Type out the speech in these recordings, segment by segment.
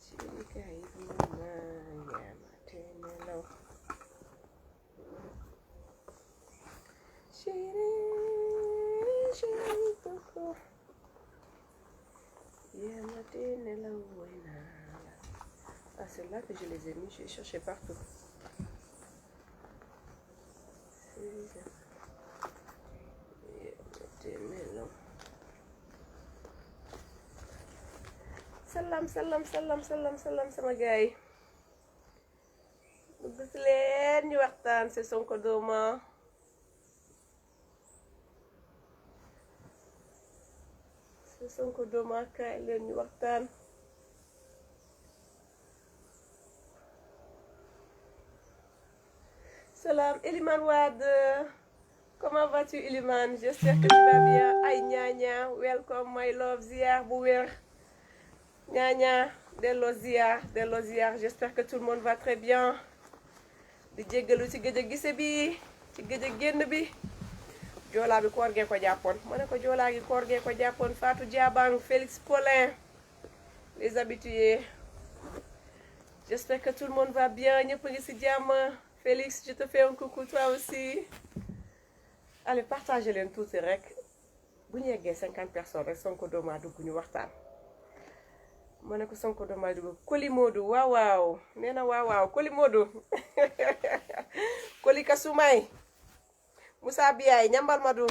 Chéri kaay nelaw chéri koko yaa ma tee nelaw woy naa la. Ah, c'est là que je les ai mis, j'ai cherché partout. Salam sama gaay dugg si leen ñu waxtaan ci Sonko Doma. ci Sonko Doma kaay leen ñu waxtaan. Salam Elimane Wade, comment vas-tu Elimane? J'espère que tu vas bien. Ay ñaaña, welcome my love, ziar bu wér. Ñaaña, delloo ziar, j'espère que tout le monde va très bien. Di jéggalu ci gëj a gise bi, ci gëj a génn bi. Joolaa bi koor gee ko jàppoon. Ma ne ko joolaa gi koor gee ko jàppoon. Fatou Diabang, Félix Paulin, les habitués. J'espère que tout le monde va bien. Ñëpp ngi ci jàmm. Félix, je te fais un coucou, toi aussi. Allez, partagez leen tuuti rek. Bu ñu yeggee 50 personnes rek Sonko Doma dugg ñu waxtaan. Ma ne ko Sonko Doma dugg Koli Modou waaw waaw nee na waaw waaw Koli Modou Koli Kasumay Moussa Biaye ñambal ma du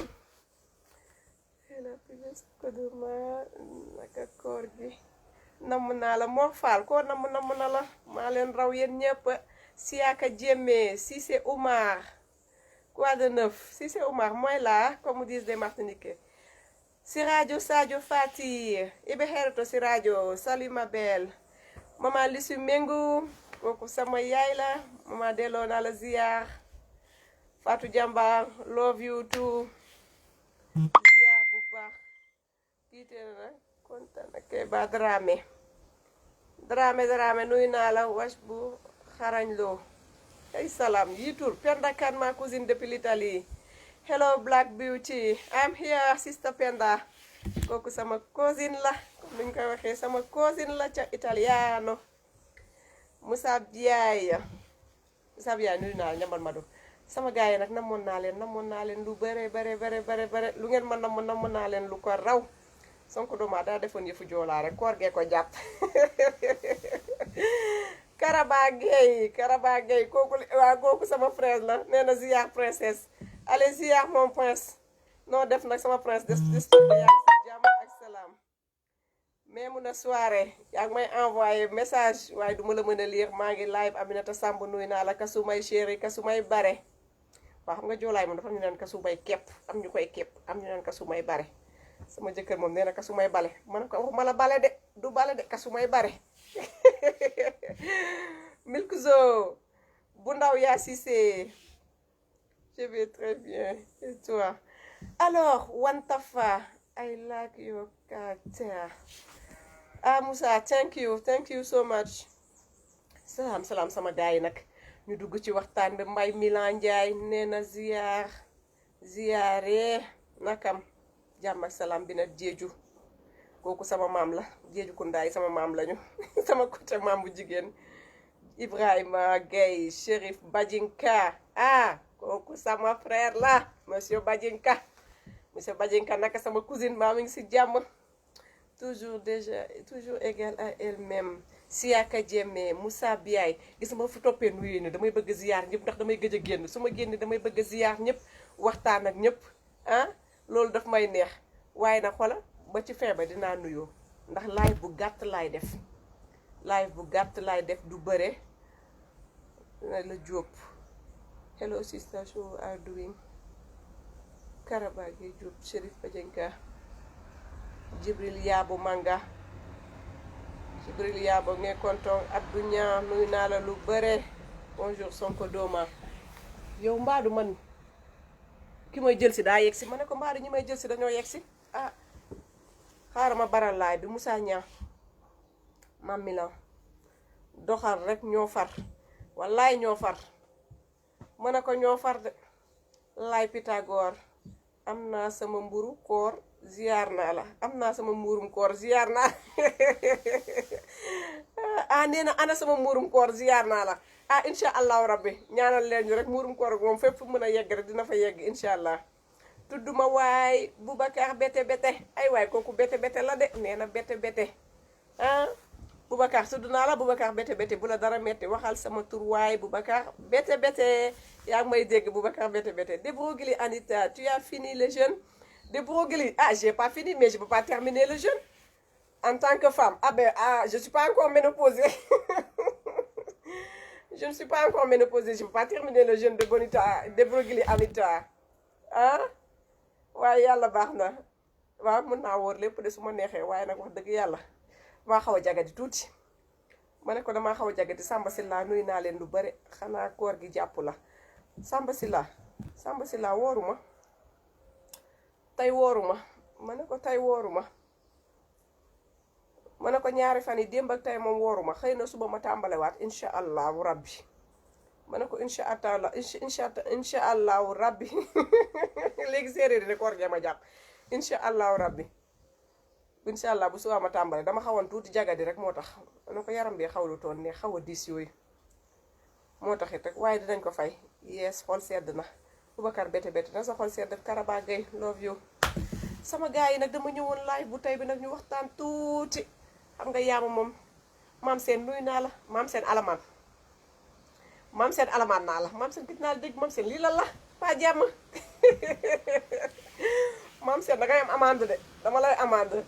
Sonko Doma naka koor gi namm naa la moo faal koo namm na la maa leen raw yéen ñëpp. Siaka Djemé, Cissé Oumar, quoi de neuf? Cissé Oumar, moi là, comme disent les Martiniquais. Siradio Sadio Fati, Ibe Herto Siradio, salut ma belle. Maman Lissu Mengu, kooku sama yaay la, maman delloo naa la ziar. Fatou Diamba, love you too. Ziar bu baax. Tiite na kontaan na Keba Dramé. Dramé nuyu naa la wash bu xarañ loo. Hey salam, yitur Penda Kan, ma cousine depuis l'Italie. Hello Black Beauty, I'm here sister Penda. Kooku sama cousine la, comme niñ koy waxee sama cousine la ca italiano. Moussa Biaye nuyu naa la ñambal ma do. Sama gars yi nag namoon naa leen lu bare lu ngeen ma namm naa leen lu ko raw. Sonko Doma daa defoon yëfu joolaa rek koor gee ko jàpp. Karaba Gueye kooku sama frère la nee na ziar princesse. Allez ziar mon prince. noo def nag sama prince des yaa jàmm ak salaam. mais mun a soirée yaa ngi may envoyé message waaye duma la mën a lire maa ngi live Aminata Samb nuyu naa la Kasumay chéri Kasumay bare. waaw xam nga joolaay moom dafa am ñu naan Kasumay kepp am ñu koy kepp am ñu naan Kasumay bare. sama jëkkër moom nee na Kasumay bale ma ne ko waxuma la bale de du bale de Kasumay bare. Milkzo bu ndaw yaa Cissé, je vais très bien et toi? Alors Wantafa, I like your character. Ah Moussa, thank you so much. Salam sama gars yi nag ñu dugg ci waxtaan bi. Mbay Milan Ndiaye nee na ziyaare nakam jàmm ak salaam bi nag jeeju kooku sama maam la jeeju kundaay sama maam lañu sama côté maam bu jigéen. Ibrahima Gueye, Chérif Badjinka, kooku sama frère la monsieur Badjinka naka sama cousine maa mi ngi ci jàmm. toujours égal à elle-même. Siaka Djemé, Moussa Biaye gis nga ma fu toppee nuyu ni damay bëgg ziyaar ñëpp ndax damay gëj a génn su ma génn damay bëgg ziyaar ñëpp waxtaan ak ñëpp loolu daf may neex waaye nag xola ba ci fin ba dinaa nuyoo ndax live bu gàtt laay def du bëre la Diop. Hello sister, how are you doing? Karabagi Diop, Chérif Badjenka, Jibril Yabo Manga, Jibril Yabo nge konton Abdou Niang nuyu naa la lu bëre. Bonjour Sonko Doma. Yow mbaadu man ki may jël si daa yegg si ma ne ko mbaadu ñi may jël si dañoo yegg si xaaral ma baral laay bi Moussa Niang Mam Milan doxal rek ñoo far wallaay ñoo far ma ne ko ñoo far de laay Pythagore am naa sama mburu koor ziyaar naa la am naa sama mburum koor ziyaar naa nee na ana sama muurum koor ziyaar naa la incha allahu rabbi ñaanal leen ñu rek muurum koor moom fépp fu mën a yegg rek dina fa yegg incha allah. tudduma waay Boubacar bete bete ay waay kooku bete bete la de nee na bete bete Boubacar tudd naa la Boubacar bete bete bu la dara metti waxal sama tur waay Boubacar bete bete yaa ngi may dégg Boubacar bete bete Débrouguili Anita tu as fini le jeûne Débrouguili j'ai pas fini mais je peux pas terminer le jeûne en tant que femme je suis pas encore ménopausée je ne suis pas encore ménopausée je peux pas terminer le jeûne de Bonita Débrouguili Anita waaye yàlla baax na waaw mën naa wóor lépp de su ma neexee waaye nag wax dëgg yàlla maa xaw a jagadi tuuti ma ne ko damaa xaw a jagadi Samba Silla nuyu naa leen lu bare xanaa koor gi jàpp la Samba Silla wooruma tey wooruma ma ne ko tey wooruma ma ne ko ñaari fan yi démb ak tey moom wooruma xëy na suba ma tàmbalewaat incha allahu rabbi ma ne ko incha allahu rabbi léegi séeréer yi ne koor gee ma jàpp incha allahu rabbi incha allah bu subaa ma tàmbale dama xawoon tuuti jagadi rek moo tax ma ne ko yaram bi xaw lu toon ne xaw a diis yooyu moo taxit rek waaye dinañ ko fay yees xol sedd na Boubacar bete bete na sa xol sedd Karaba Gueye love you sama gars yi nag dama ñëwoon live bu tey bi nag ñu waxtaan tuuti xam nga yaama moom maam seen nuyu naa la maam seen alamaan naa la maam seen gis naa la dégg maam seen lii lan la pas jàmm maam seen dangay am amande de dama lay amande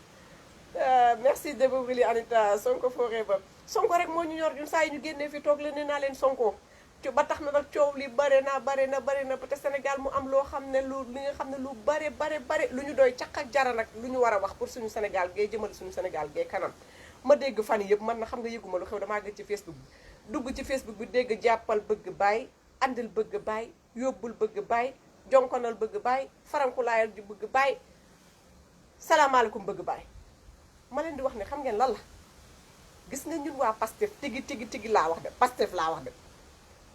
merci Débrouguili Anita Sonko forever Sonko rek moo ñu ñor ñun saa yi ñu génnee fi toog leen ne naa leen Sonko ba tax na nag coow li bare na peut-être Sénégal mu am loo xam ne li nga xam ne lu bare lu ñu doy caq ak jara nag lu ñu war a wax pour suñu Sénégal gay jëmal suñu Sénégal gay kanam ma dégg fan yëpp man na xam nga yëguma lu xew damaa gëj ci Facebook bi dugg ci Facebook bi dégg jàppal bëgg baay andil bëgg baay yóbbul bëgg baay jonkonal bëgg baay farankulaayal ju bëgg baay salaamaaleykum bëgg baay ma leen di wax ne xam ngeen lan la gis nga ñun waa Pastef tigi laa wax de Pastef laa wax de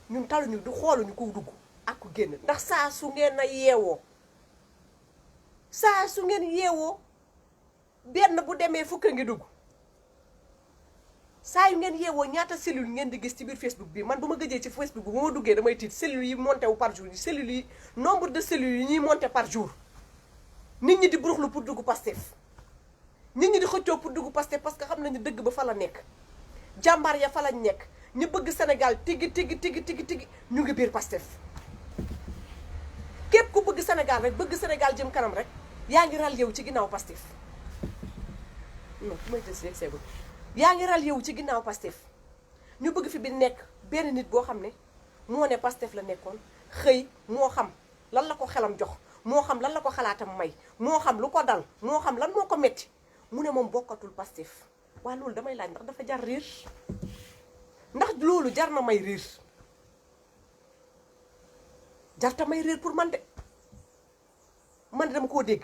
ñun taluñu du xooluñu ko dugg ak ku génn ndax saa su ngeen yeewoo benn bu demee fukk ngi dugg saa yu ngeen yeewoo ñaata cellule ngeen di gis ci biir Facebook bi man bu ma gëjee ci Facebook bi bu ma duggee damay tiit cellules yi monté wu par jour yi cellules yi nombre de cellules yi ñuy monté par jour nit ñi di buruxlu pour dugg Pastef nit ñi di xëccoo pour dugg Pastef parce que xam nañu dëgg ba fa la nekk jàmbaar ya fa lañ nekk ñu bëgg Sénégal tigi ñu ngi biir Pastef képp ku bëgg Sénégal rek bëgg Sénégal jëm kanam rek yaa ngi ral yow ci ginnaaw Pastef non may jël si seegul yaa ngi ral yow ci ginnaaw Pastef ñu bëgg fi bi nekk benn nit boo xam ne moo ne Pastef la nekkoon xëy moo xam lan la ko xelam jox moo xam lan la ko xalaatam may moo xam lu ko dal moo xam lan moo ko metti mu ne moom bokkatul Pastef waaye loolu damay laaj ndax dafa jar riir ndax loolu jar na may riir jarta may riir pour man de man de dama koo dégg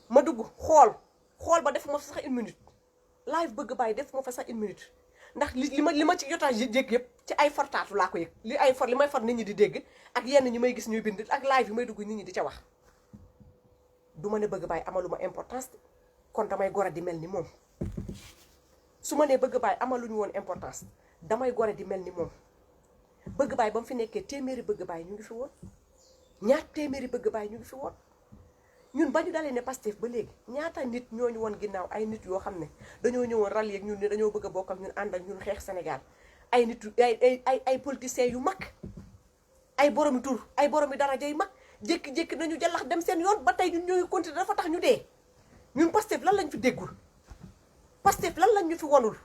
ma dugg xool ba def ma fa sax une minute live bëgg bàyyi def ma fa sax une minute ndax li ma ci jotaa yëg yëpp ci ay fortaatu laa ko yëg li may for nit ñi di dégg ak yenn ñi may gis ñuy bind ak live yi may dugg nit ñi di ca wax du ma ne bëgg bàyyi amaluma importance kon damay gore di mel ni moom su ma nee bëgg bàyyi amaluñu woon importance damay gore di mel ni moom bëgg bàyyi ba mu fi nekkee téeméeri bëgg bàyyi ñu ngi fi woon ñaar téeméeri bëgg bàyyi ñu ngi fi woon ñun ba ñu dalee ne Pastef ba léegi ñaata nit ñooñu woon ginnaaw ay nit yoo xam ne dañoo ñëwoon rallier ak ñun ne dañoo bëgg a bokk ak ñun ànd ak ñun xeex Sénégal ay nit ay politiciens yu mag ay boromi tur ay boromi daraja yu mag jékki-jékki nañu jàllax dem seen yoon ba tey ñun ñooy continuer dafa tax ñu dee ñun Pastef lan lañ fi déggul Pastef lan lañ ñu fi wonul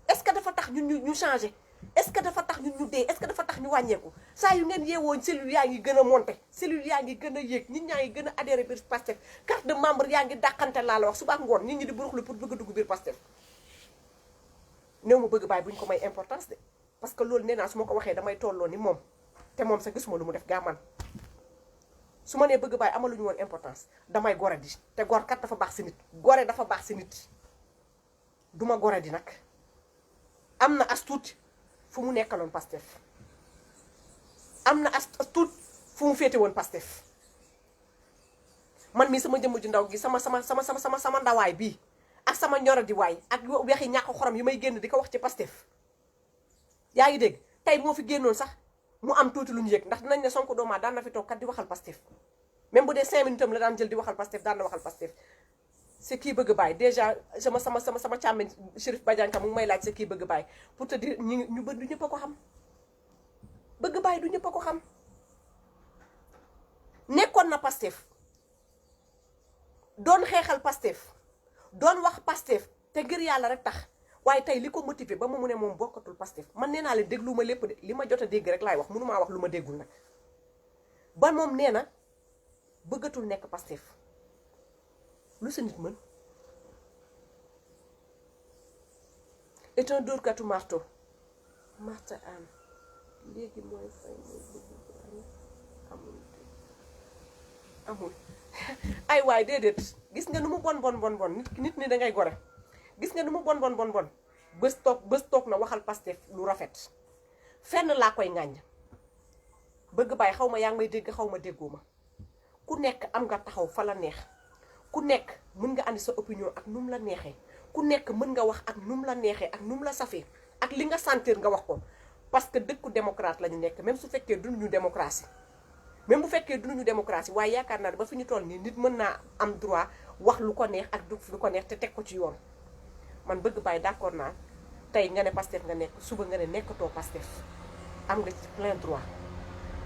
est-ce que dafa tax ñun ñu changé est-ce que dafa tax ñun ñu dee est-ce que dafa tax ñu wàññeeku saa yu ngeen yeewoo cellules yaa ngi gën a monté cellules yaa ngi gën a yéeg nit ñaa ngi gën a adhéré biir Pastef carte de membre yaa ngi dàqante laa la wax suba ak ngoon nit ñi di buruxlu pour bëgg a dugg biir Pastef néew ma bëgg bàyyi bu ñu ko may importance de parce que loolu nee naa su ma ko waxee damay tolloo ni moom te moom sax gisuma lu mu def gaa man su ma nee bëgg bàyyi amaluñu woon importance damay gore di te gor kat dafa baax si nit gore dafa baax si nit duma gore di nag am na as tuut fu mu nekkaloon Pastef am na as tuut fu mu féete woon Pastef man mii sama jëmm ju ndaw gi sama ndawaay bii ak sama ñoro di waay ak waxi ñàkk xorom yi may génn di ko wax ci Pastef yaa ngi dégg tey moo fi génnoon sax mu am tuuti lu ñu yëg ndax dinañ ne Sonko doomaa daan na fi toog kat di waxal Pastef même bu dee 5 minutes am la daan jël di waxal Pastef daan na waxal Pastef c'est kii bëgg bàyyi déjà sama càmmeñ Chérif Badianka mu ngi may laaj c'est kii bëgg bàyyi pour te dire ñu bëri du ñëpp a ko xam bëgg bàyyi du ñëpp a ko xam nekkoon na Pastef doon xeexal Pastef doon wax Pastef te ngir yàlla rek tax waaye tey li ko motivé ba mu ne moom bokkatul Pastef man nee naa leen déglu ma lépp de li ma jot a dégg rek laay wax mënumaa wax lu ma déggul nag ba moom nee na bëggatul nekk Pastef lu sa nit mën est un dóorkatu marto marta am léegi mooy fay mooy bëgg amul ay waay déedéet gis nga nu mu bon nit ni dangay gore gis nga nu mu bon bés toog na waxal Pastef lu rafet fenn laa koy ŋàññ bëgg bàyyi xaw ma yaa ngi may dégg xaw ma déggoo ma ku nekk am nga taxaw fa la neex ku nekk mën nga andi sa opinion ak nu mu la neexee ku nekk mën nga wax ak nu mu la neexee ak nu mu la safee ak li nga sentir nga wax ko parce que dëkku démocrate la ñu nekk même su fekkee duñu démocratie même bu fekkee duñu démocratie waaye yaakaar naa ba fi ñu toll nii nit mën naa am droit wax lu ko neex ak du lu ko neex te teg ko ci yoon man bëgg bàyyi d'accord naa tey nga ne Pastef nga nekk suba nga ne nekkatoo Pastef am nga ci plein droit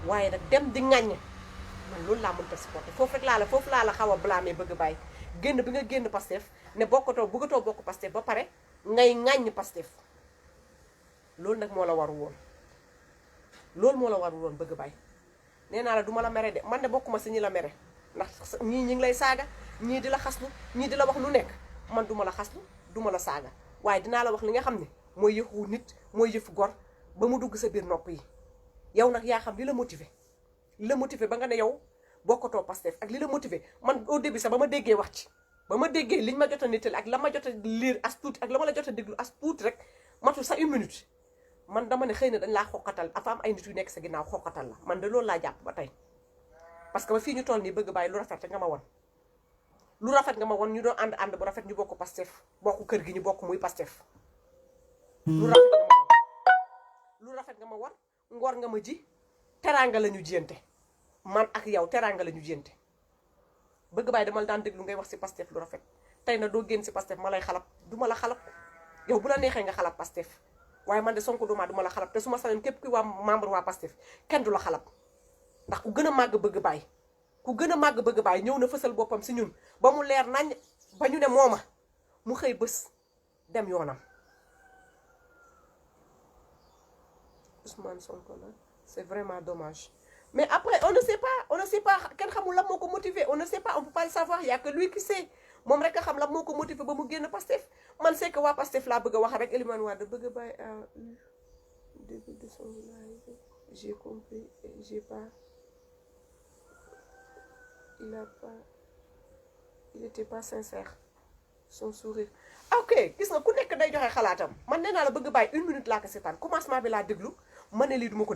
waaye nag dem di ŋàññ man loolu laa mënta supporter foofu laa la xaw a blâmer bëgg bàyyi génn bi nga génn Pastef ne bëggatoo bokk Pastef ba pare ngay ŋàññ Pastef loolu nag moo la waru woon bëgg bàyyi nee naa la duma la mere de man de bokkuma si ñi la mere ndax ñii ñi ngi lay saaga ñii di la xaslu ñii di la wax lu nekk man duma la xaslu duma la saaga waaye dinaa la wax li nga xam ne mooy yëfu nit mooy yëfu gor ba mu dugg sa biir nopp yi yow nag yaa xam li la motivé ba nga ne yow bokkatoo Pastef ak li la motivé man au début sax ba ma déggee wax ci ba ma déggee liñ ma jot a nettali ak la ma jot a lire as tuuti ak la ma la jot a déglu as tuuti rek matul sax 1 minute man dama ne xëy na dañ laa xoqatal afa am ay nit yu nekk sa ginnaaw xoqatal la man de loolu laa jàpp ba tey parce que ba fii ñu toll nii bëgg bàyyi lu rafet nga ma won ñu doon ànd bu rafet ñu bokk Pastef bokk kër gi ñu bokk muy Pastef lu rafet nga ma won ngor nga ma ji teraanga la ñu jiyante man ak yow teraanga la ñu jiyante bëgg bàyyi dama la daan déglu ngay wax si Pastef lu rafet tey na doo génn si Pastef ma lay xalab du ma la xalab yow bu la neexee nga xalab Pastef waaye man de Sonko duma la xalab te su ma sañoon képp kuy waa membre waa Pastef kenn du la xalab ndax ku gën a màgg bëgg bàyyi ñëw na fësal boppam si ñun ba mu leer nañ ba ñu ne mooma mu xëy bés dem yoonam Ousmane Sonko la c'est vraiment dommage mais après on ne sait pas kenn xamul la moo ko motivé on ne sait pas on peut pas le savoir y a que lui qui sait moom rek a xam la moo ko motivé ba mu génn Pastef man c'est que waa Pastef laa bëgg a wax rek Elimane Wade bëgg a bàyyi à début de son live j'ai compris j'ai pas il était pas sincère son sourire ok gis nga ku nekk day joxe xalaatam man nee naa la bëgg bàyyi 1 minute laa ko seetaan commencement bi laa déglu ma ne lii du ma ko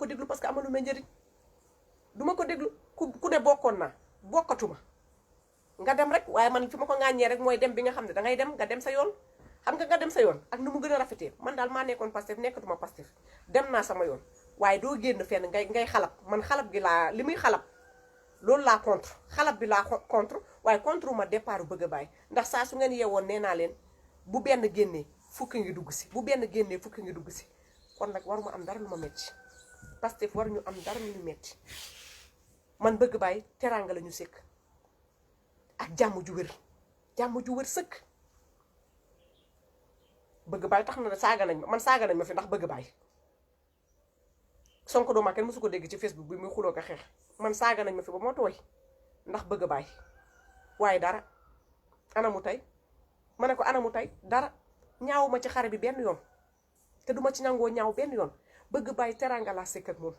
déglu parce que amalu ma njëriñ du ma ko déglu ku ne bokkoon naa bokkatuma nga dem rek waaye man fi ma ko ŋàññee rek mooy dem bi nga xam ne dangay dem nga dem sa yoon xam nga dem sa yoon ak nu mu gën a rafetee man daal maa nekkoon Pastef nekkatuma Pastef dem naa sama yoon waaye doo génn fenn ngay xalab man xalab gi laa li muy xalab loolu laa contre xalab bi laa contre waaye contre ma départ bëgg a bàyyi ndax saa su ngeen yeewoon nee naa leen bu benn génnee fukki ngi dugg si kon nag waruma am dara lu ma metti Pastef waruñu am dara lu ñu metti man bëgg bàyyi teraanga la ñu sekk ak jàmm ju wér sëkk bëgg bàyyi tax na saaga nañ ma fi ndax bëgg bàyyi Sonko doomaa kenn mësu ko dégg ci Facebook bi muy xuloo ko xeex man saaga nañ ma fi ba ma tooy ndax bëgg bàyyi waaye dara anamu tey ma ne ko anamu tey dara ñaawuma ci xare bi benn yoon te duma ci nangoo ñaaw benn yoon bëgg bàyyi teraanga laa sekk ak moom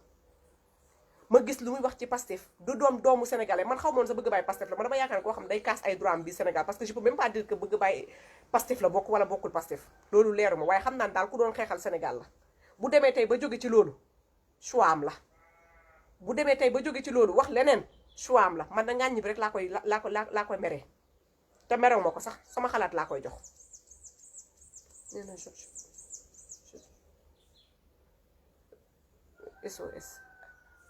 ma gis lu muy wax ci Pastef du doomu sénégalais man xaw moon sa bëgg bàyyi Pastef la man dama yaakaar ne koo xam day kaas ay droit am bi Sénégal parce que je peux même pas dire que bëgg bàyyi Pastef la bokk wala bokkul Pastef loolu leeru ma waaye xam naa daal ku doon xeexal Sénégal la bu demee tey ba jóge ci loolu choix am la bu demee tey ba jóge ci loolu wax leneen choix am la man da ŋàññi bi rek laa koy meree te merew ma ko sax sama xalaat laa koy jox nee na SOS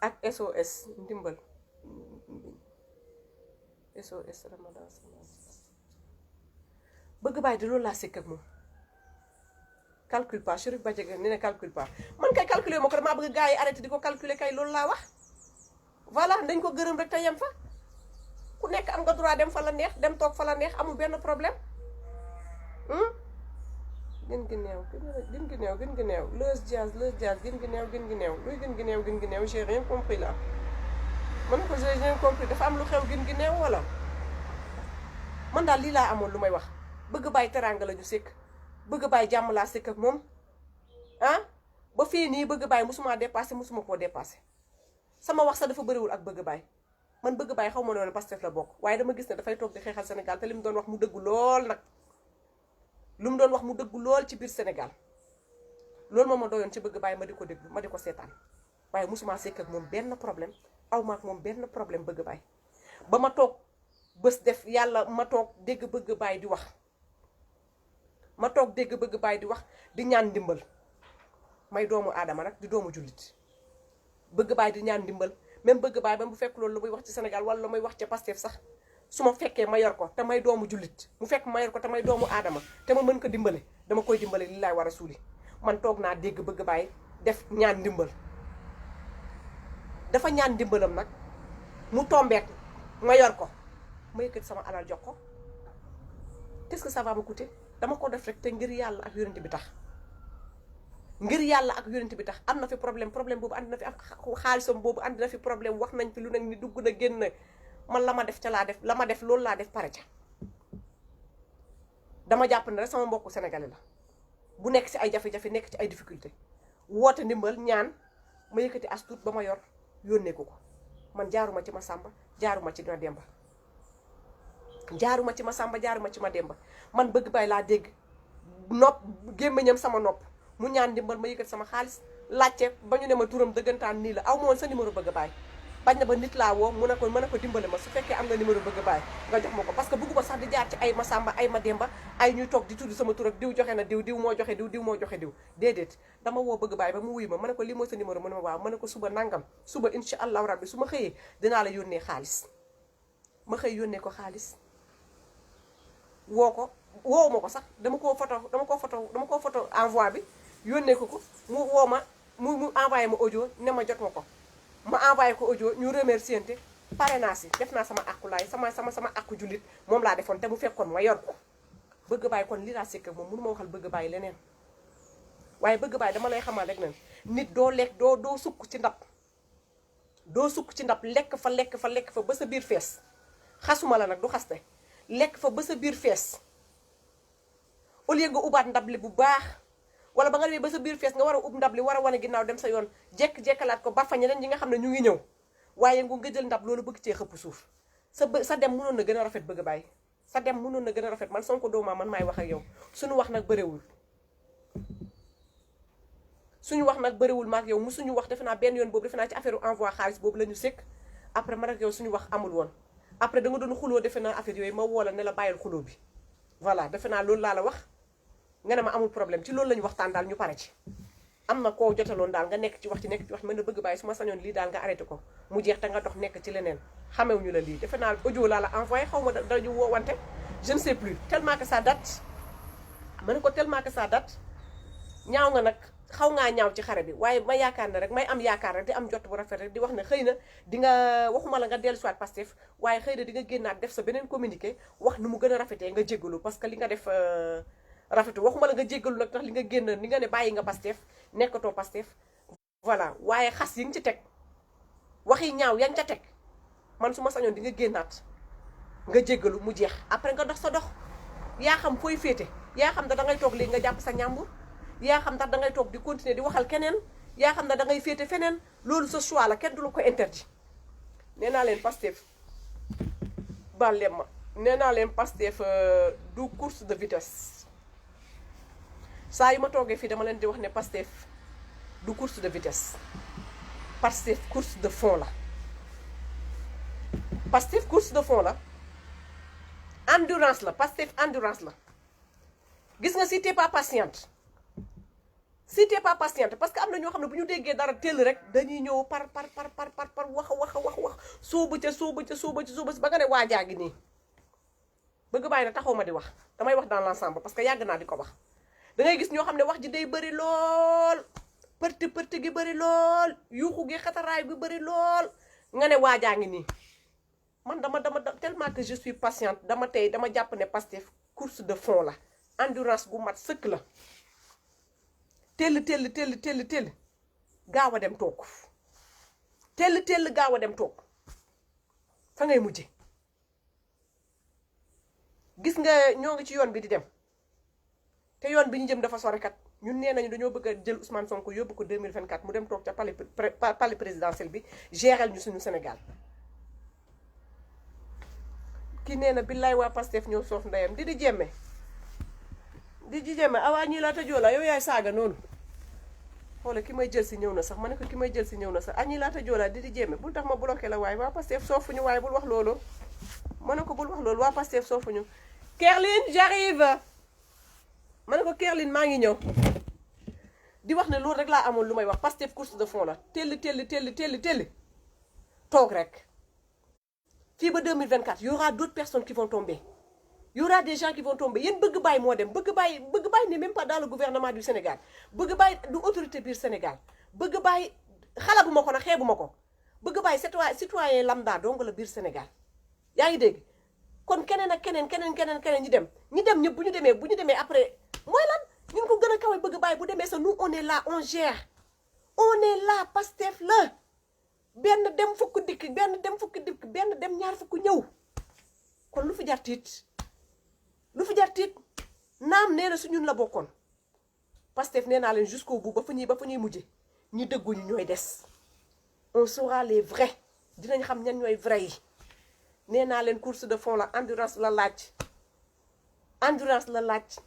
ak SOS ndimbal SOS Ramadan bëgg bàyyi di loolu laa sekk ak moom calcule pas Chérif Badiaga nee na calcule pas man kay calculer ma ko damaa bëgg gars yi arrêté di ko calculer kay loolu laa wax voilà dañ ko gërëm rek te yem fa ku nekk am nga droit dem fa la neex dem toog fa la neex amul benn problème gën gi neew Leuz Diaz gën gi neew luy gën gi neew j'ai rien compris là man ko j'ai rien compris dafa am lu xew gën gi neew wala man daal lii laa amoon lu may wax bëgg bàyyi teraanga la ñu sekk bëgg bàyyi jàmm laa sekk ak moom ba fii nii bëgg bàyyi musuma dépassé musuma koo dépassé sama wax sax dafa bëriwul ak bëgg bàyyi man bëgg bàyyi xaw ma noonu Pastef la bokk waaye dama gis ne dafay toog di xeexal Sénégal te li mu doon wax mu dëggu lool nag lu mu doon wax mu dëggu lool ci biir Sénégal loolu moom ma doyoon ci bëgg bàyyi ma di ko déglu ma di ko seetaan waaye musuma sekk ak moom benn problème aw ma ak moom benn problème bëgg bàyyi ba ma toog bés def yàlla ma toog dégg bëgg bàyyi di wax di ñaan ndimbal may doomu aadama nag di doomu jullit bëgg bàyyi di ñaan ndimbal même bëgg bàyyi ba mu fekk loolu lu muy wax ci Sénégal wala lu muy wax ci Pastef sax su ma fekkee ma yor ko te may doomu jullit mu fekk ma yor ko te may doomu aadama te ma mën ko dimbale dama koy dimbale li laay war a suuli man toog naa dégg bëgg bàyyi def ñaan ndimbal dafa ñaan ndimbalam nag mu tombeek ma yor ko ma yëkkati sama alal jox ko qu'est-ce que ça va me coûter dama ko def rek te ngir yàlla ak yonent bi tax am na fi problème boobu andi na fi ak xaalisam boobu andi na fi problème wax nañ fi lu nekk ni dugg na génn man la ma def ca laa def la ma def loolu laa def pare ca dama jàpp ne rek sama mbokku sénégalais la bu nekk ci ay jafe-jafe nekk ci ay difficulté woote ndimbal ñaan ma yëkkati as tuut ba ma yor yónnee ko man jaaruma ci ma sàmba jaaruma ci ma demba man bëgg bàyyi laa dégg nopp gémmiñam sama nopp mu ñaan ndimbal ma yëkkati sama xaalis laajte ba ñu ne ma turam dëggantaan nii la aw ma woon sa numéro bëgg bàyyi bañ na ba nit laa woo mu ne ko mën a ko dimbale ma su fekkee am nga numéro bëgg bàyyi nga jox ma ko parce que bëgguma sax di jaar ci ay ma sàmba ay ma demba ay ñuy toog di tudd sama tur ak diw joxe na diw moo joxe diw moo joxe diw déedéet dama woo bëgg bàyyi ba mu wuy ma ne ko lii mooy sa numéro mu ne ma waaw ma ne ko suba nangam suba incha allahu rabbi su ma xëyee dinaa la yónnee xaalis ma xëy yónnee ko xaalis woowu ma ko sax dama koo photo envoi bi yónnee ko mu woo ma mu envoyé ma audio ne ma jot ma ko ma envoyé ko audio ñu remercier te pare naa si def naa sama àqulaay sama àqu jullit moom laa defoon te mu fekkoon ma yor ko bëgg bàyyi kon li laa sekk moom mënu ma waxal bëgg bàyyi leneen waaye bëgg bàyyi dama lay xamal rek ne nit doo lekk doo sukk ci ndab lekk fa ba sa biir fees xasuma la nag du xaste lekk fa ba sa biir fees au lieu nga ubaat ndab li bu baax wala ba nga demee ba sa biir fees nga war a ub ndab li war a wane ginnaaw dem sa yoon jekk-jekkalaat ko ba fa ñeneen ñi nga xam ne ñu ngi ñëw waaye nga jël ndab loolu bëgg cee xëpp suuf sa dem mënoon na gën a rafet bëgg bàyyi sa dem mënoon na gën a rafet man Sonko doomaa man maay wax ak yow suñu wax nag bëriwul maak yow musuñu wax defe naa benn yoon boobu defe naa ci affaire envoi xaalis boobu la ñu sekk après man ak yow suñu wax amul woon après da nga doon xuloo defe naa affaire yooyu ma woo la ne la bàyyil xuloo bi voilà defe naa loolu laa la wax nga ne ma amul problème ci loolu la ñu waxtaan daal ñu pare ci am na koo jotaloon daal nga nekk ci wax mën na bëgg bàyyi su ma sañoon lii daal nga arrêté ko mu jeex te nga dox nekk ci leneen xamewuñu la lii defe naa audio laa la envoyé xaw ma dañu woowante je ne sais plus tellement que ça date ma ne ko tellement que ça date ñaaw nga nag xaw ngaa ñaaw ci xare bi waaye ma yaakaar ne rek may am yaakaar rek di am jot bu rafet rek di wax ne xëy na di nga waxuma la nga dellu soit Pastef waaye xëy na di nga génnaat def sa beneen communiqué wax nu mu gën a rafetee nga jéggalu parce que li nga def rafetu waxuma la nga jéggalu nag tax li nga génn li nga ne bàyyi nga Pastef nekkatoo Pastef voilà waaye xas yi nga ci teg waxi ñaaw yaa ngi ca teg man su ma sañoon di nga génnaat nga jéggalu mu jeex après nga dox sa dox yaa xam fooy féete yaa xam da ngay toog léegi nga jàpp sa ñàmbur yaa xam ndax da ngay toog di continuer di waxal keneen yaa xam ne da ngay féete feneen loolu sa choix la kenn du la ko interdit nee naa leen Pastef baal leen ma nee naa leen Pastef du course de vitesse saa yu ma toogee fii dama leen di wax ne Pastef du course de vitesse Pastef course de fond la Pastef course de fond la endurance la Pastef endurance la gis nga si t'es pas patiente parce que am na ñoo xam ne bu ñu déggee dara teel rek dañuy ñëw par wax sóobu ca ba nga ne waajaa gi nii bëgg bàyyi na taxaw ma di wax damay wax dans l'ensemble parce que yàgg naa di ko wax da ngay gis ñoo xam ne wax ji day bëri lool përti gi bëri lool yuuxu gi xataraay bi bëri lool nga ne waajaa ngi nii man dama tellement que je suis patiente dama jàpp ne Pastef course de fond la endurance gu mat sëkk la tell gaaw a dem toog tell gaaw a dem toog fa ngay mujje gis nga ñoo ngi ci yoon bi di dem te yoon bi ñu jëm dafa sore kat ñun nee nañu dañoo bëgg a jël Ousmane Sonko yóbbu ko 2024 mu dem toog ca palais présidentiel bi géral ñu suñu Sénégal ki nee na billaay waa Pastef ñoo soof ndeyam di jéeme awaa ñii laa tëjoo la yow yaay saaga noonu xoole ki may jël si ñëw na sax ma ne ko ki may jël si ñëw na sax ñii laa tëjoo la di jéeme bul tax ma bloqué la waaye waa Pastef soofuñu waaye bul wax loolu ma ne ko bul wax loolu waa Pastef soofuñu Kerline j'arrive ma ne ko Kerline maa ngi ñëw di wax ne loolu rek laa amoon lu may wax Pastef course de fond la tell toog rek fii ba 2024 y aura d'autres personnes qui vont tomber y aura des gens qui vont tomber yéen bëgg bàyyi moo dem bëgg bàyyi n'est même pas dans le gouvernement du Sénégal bëgg bàyyi du autorité biir Sénégal bëgg bàyyi xalabu ma ko nag xeebu ma ko bëgg bàyyi citoyen lambda dong la biir Sénégal yaa ngi dégg kon keneen ak keneen ñi dem ñëpp bu ñu demee après mooy lan ñun ko gën a kawe bëgg bàyyi bu demee sa nous on est là on gère on est là Pastef la benn dem fukk dikk benn dem ñaar fukk ñëw kon lu fi jar tiit naam nee na su ñun la bokkoon Pastef nee naa leen jusqu'au bout ba fa ñuy mujje ñi dëgguñu ñooy des on saura les vrais dinañ xam ñan ñooy vrais yi nee naa leen course de fond la endurance la laaj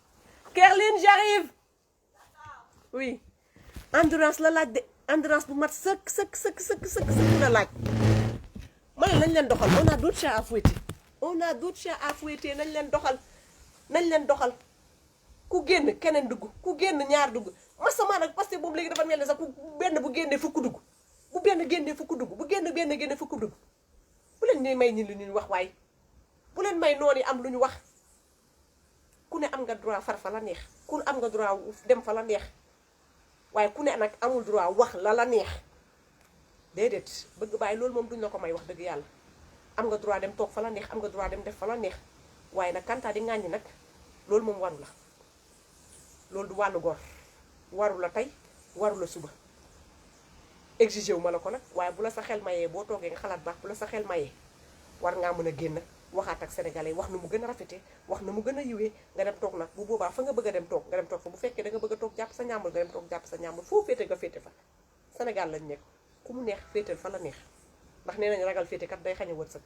Kerline j'arrive oui endurance la laaj de endurance bu mat sëkk la laaj ma ne nañ leen doxal on a d'autres chats à fouetter nañ leen doxal ku génn keneen dugg ku génn ñaar dugg masama nag parce que boobu léegi dafa mel ne sax ku benn bu génnee fukk dugg bu benn génnee fukk dugg bu génne fukk dugg bu leen ni may ñi lu ñu wax waaye bu leen may noonu am lu ñu wax ku ne am nga droit far fa la neex ku ne am nga droit dem fa la neex waaye ku ne nag amul droit wax la neex déedéet bëgg bàyyi loolu moom duñ la ko may wax dëgg yàlla am nga droit dem toog fa la neex am nga droit dem def fa la neex waaye nag kantaa di ŋàññi nag loolu moom waru la loolu du wàllu góor waru la tey waru la suba exigé wu ma la ko nag waaye bu la sa xel mayee boo toogee nga xalaat baax bu la sa xel mayee war ngaa mën a génn waxaat ak sénégalais wax na mu gën a rafetee wax na mu gën a yiwee nga dem toog nag bu boobaa fa nga bëgg a dem toog nga dem toog fa bu fekkee da nga bëgg a toog jàpp sa ñàmbur nga dem toog jàpp sa ñàmbur foo féete nga féete fa Sénégal lañ nekk ku mu neex féetal fa la neex ndax nee nañ ragal féete kat day xañ a wërsëg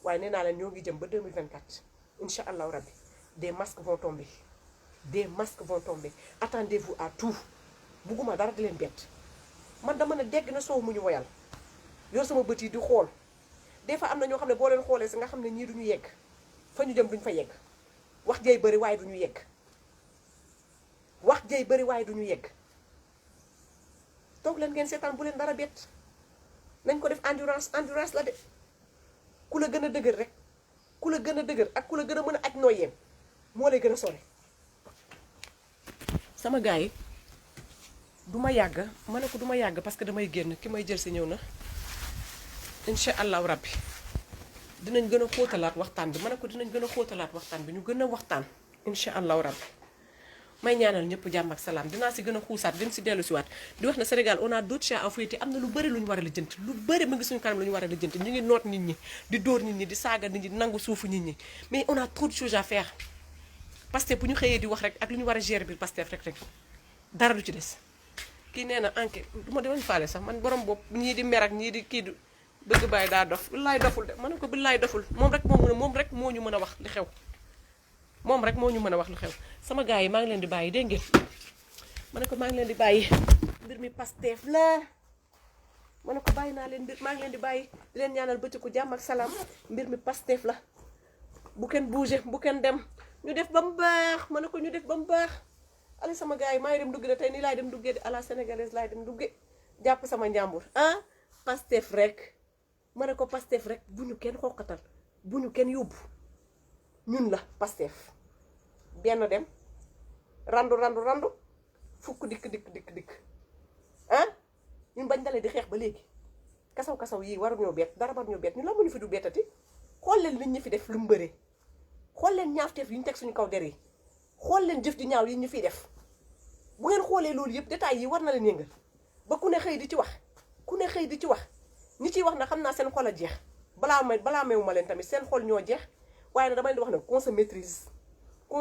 waaye nee naa leen ñoo ngi jëm ba 2024 incha allahu rabbi des masques vont tomber attendez-vous à tout bugguma dara di leen bett man dama ne dégg na soow mu ñu woyal yor sama bët yi di xool des fois am na ñoo xam ne boo leen xoolee si nga xam ne ñii duñu yegg fa ñu jëm duñ fa yegg wax jay bëri waaye duñu yegg toog leen ngeen seetaan bu leen dara bett nañ ko def endurance la de ku la gën a dëgër rek ku la gën a dëgër ak ku la gën a mën a aj nooyeem moo lay gën a sore sama gars yi du ma yàgg ma ne ko du ma yàgg parce que damay génn ki may jël si ñëw na incha allahu rabbi dinañ gën a xóotalaat waxtaan bi ma ne ko dinañ gën a xóotalaat waxtaan bi ñu gën a waxtaan incha allahu rabbi may ñaanal ñëpp jàmm ak salaam dinaa si gën a xuusaat gën si dellu si waat di wax na Sénégal on a d'autres chats à fouetter am na lu bëri lu ñu war a lijjanti lu bëri mu ngi suñu kanam lu ñu war a lijjanti ñu ngi noot nit ñi di dóor nit ñi di saaga nit ñi di nangu suufu nit ñi mais on a trop de choses à faire Pastef bu ñu xëyee di wax rek ak lu ñu war a gérer biir Pastef rek dara du ci des kii nee na enquête du ma demañ faale sax man borom bopp ñii di mer ak ñii di kii du bëgg bàyyi daa dof billaay doful de ma ne ko billaay doful moom rek moo ñu mën a wax li xew moom rek moo ñu mën a wax lu xew sama gars yi maa ngi leen di bàyyi dégg ngeen ma ne ko maa ngi leen di bàyyi mbir mi Pastef la ma ne ko bàyyi naa leen mbir maa ngi leen di bàyyi di leen ñaanal bëccëgu jàmm ak salaam mbir mi Pastef la bu kenn bouger bu kenn dem ñu def ba mu baax ma ne ko ñu def ba mu baax allez sama gars yi maa ngi dem dugg de tey nii laay dem duggee de à la sénégalaise laay dem duggee jàpp sama njàmbur ah Pastef rek ma ne ko Pastef rek bu ñu kenn xoqatal bu ñu kenn yóbbu ñun la Pastef benn dem randu fukk dikk ah ñun bañ dalee di xeex ba léegi kasaw yii waruñoo bett dara waruñoo bett ñun la mu ñu fi du bettati xool leen liñ ñu fi def lu mu bëree xool leen ñaawteef yi ñu teg suñu kaw der yi xool leen jëf di ñaaw yi ñu fiy def bu ngeen xoolee loolu yëpp détails yi war na leen yëngal ba ku ne xëy di ci wax ñi ciy wax na xam naa seen xol a jeex balaa meewu ma leen tamit seen xol ñoo jeex waaye nag damay di wax ne qu'on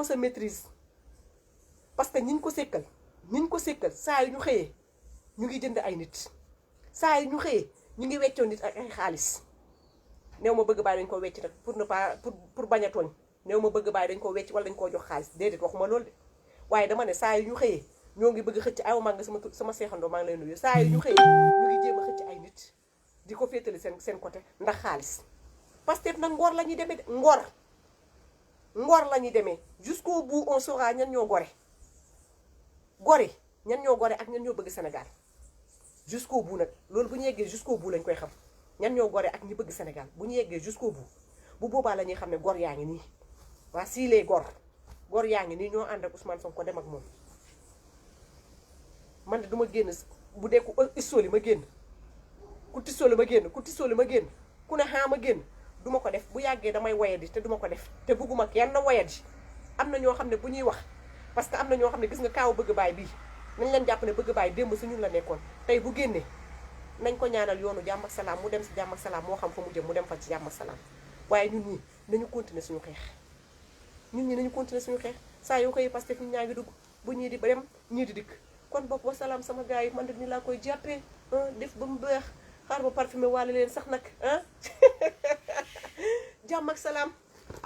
se maîtrise parce que ñiñ ko sékkal saa yu ñu xëyee ñu ngi jënd ay nit saa yu ñu xëyee ñu ngi weccoo nit ak ay xaalis néew ma bëgg bàyyi dañ ko wecc nag pour ne pas pour bañ a tooñ néew ma bëgg bàyyi dañ ko wecc wala dañ koo jox xaalis déedéet waxuma loolu de waaye dama ne saa yu ñu xëyee ñoo ngi bëgg xëcc aw maa nga sama seexandoo maa ngi lay nuyu saa yu ñu xëyee ñu ngi jéem a xëcc ay nit di ko féetali seen côté ndax xaalis Pastef nag ngor la ñuy demee de ngor la ñuy demee jusqu'au bout on saura ñan ñoo gore ñan ñoo gore ak ñan ñoo bëgg Sénégal jusqu'au bout nag loolu bu ñu yeggee jusqu'au bout lañ koy xam ñan ñoo gore ak ñi bëgg Sénégal bu ñu yeggee jusqu'au bout bu boobaa la ñuy xam ne gor yaa ngi nii waa sii les gor yaa ngi nii ñoo ànd ak Ousmane Sonko dem ak moom man de du ma génn bu dee ku istoli ma génn ku tisoli ma génn ku ne xaa ma génn du ma ko def bu yàggee damay wayadi te du ma ko def te bëgguma kenn wayadi am na ñoo xam ne bu ñuy wax parce que am na ñoo xam ne gis nga kaaw bëgg baay bii nañ leen jàpp ne bëgg baay démb si ñun la nekkoon tey bu génnee nañ ko ñaanal yoonu jàmm ak salaam mu dem si jàmm ak salaam moo xam fa mu jëm mu dem fa ci jàmm ak salaam waaye ñun ñii nañu continuer suñu xeex saa yoo koy Pastef ñu ñaa ngi dugg bu ñii di dem ñii di dikk kon bopp wa salaam sama gars yi man de ni laa koy jàppee def ba mu baax xaar ba parfumé waale leen sax nag jàmm ak salaam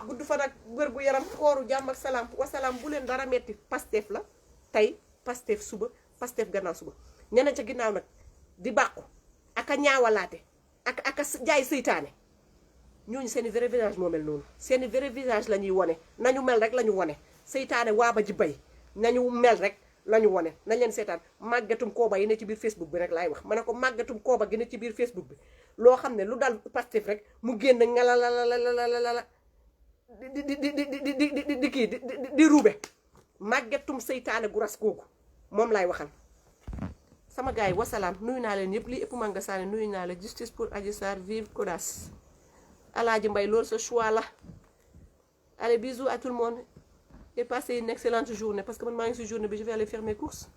gudd fa nag wér gu yaram kooru jàmm ak salaam wasalaam bu leen dara metti Pastef la tey Pastef suba Pastef gannaaw suba ñeneen ca ginnaaw nag di bàqu ak a ñaawalaate ak a jaay seytaane ñooñu seeni vrai visage moo mel noonu seeni vrai visage la ñuy wone nañu mel rek la ñu wone seytaane waa ba ji bay nañu mel rek la ñu wone nañ leen seetaan màggatum kooba yi ne ci biir Facebook bi rek laay wax ma ne ko màggatum kooba gi ne ci biir Facebook bi loo xam ne lu dal Pastef rek mu génn ngalalalala di kii di ruube màggatum seytaane gu ras kooku moom laay waxal sama gars yi wasalaam nuyu naa leen yëpp lii ëpp manga saane nuyu naa la justice pour Adji Sarr vive Kodas Alaaji Mbay loolu sa choix la allez bisous à tout le monde et passez une excellente journée parce que man maa ngi si journée bi je vais aller faire mes courses